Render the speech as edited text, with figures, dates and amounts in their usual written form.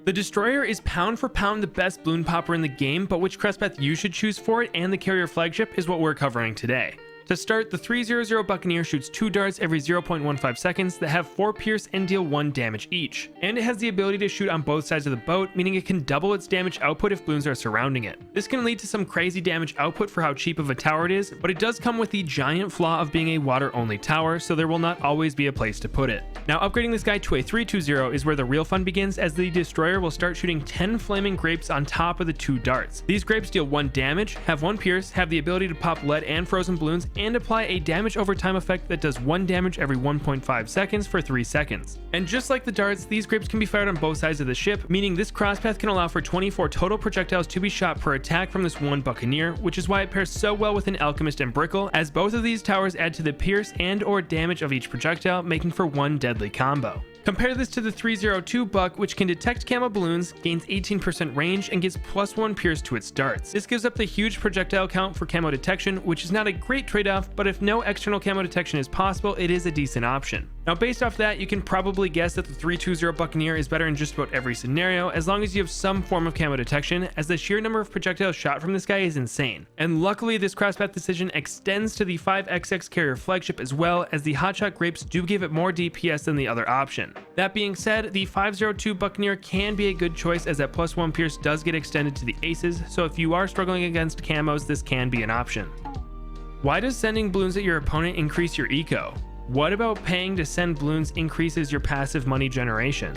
The Destroyer is pound for pound the best balloon popper in the game, but which Crosspath you should choose for it and the Carrier Flagship is what we're covering today. To start, the 300 Buccaneer shoots 2 darts every 0.15 seconds that have 4 pierce and deal 1 damage each. And it has the ability to shoot on both sides of the boat, meaning it can double its damage output if balloons are surrounding it. This can lead to some crazy damage output for how cheap of a tower it is, but it does come with the giant flaw of being a water-only tower, so there will not always be a place to put it. Now, upgrading this guy to a 320 is where the real fun begins, as the Destroyer will start shooting 10 flaming grapes on top of the 2 darts. These grapes deal 1 damage, have 1 pierce, have the ability to pop lead and frozen balloons, and apply a damage over time effect that does 1 damage every 1.5 seconds for 3 seconds. And just like the darts, these grapes can be fired on both sides of the ship, meaning this Crosspath can allow for 24 total projectiles to be shot per attack from this one Buccaneer, which is why it pairs so well with an Alchemist and Brickle, as both of these towers add to the pierce and or damage of each projectile, making for one deadly combo. Compare this to the 302 Buck, which can detect camo balloons, gains 18% range, and gives +1 pierce to its darts. This gives up the huge projectile count for camo detection, which is not a great trade-off, but if no external camo detection is possible, it is a decent option. Now, based off that, you can probably guess that the 320 Buccaneer is better in just about every scenario, as long as you have some form of camo detection, as the sheer number of projectiles shot from this guy is insane. And luckily, this Crosspath decision extends to the 5XX Carrier Flagship as well, as the Hotshot Grapes do give it more DPS than the other option. That being said, the 502 Buccaneer can be a good choice, as that +1 pierce does get extended to the aces, so if you are struggling against camos, this can be an option. Why does sending balloons at your opponent increase your eco? What about paying to send balloons increases your passive money generation?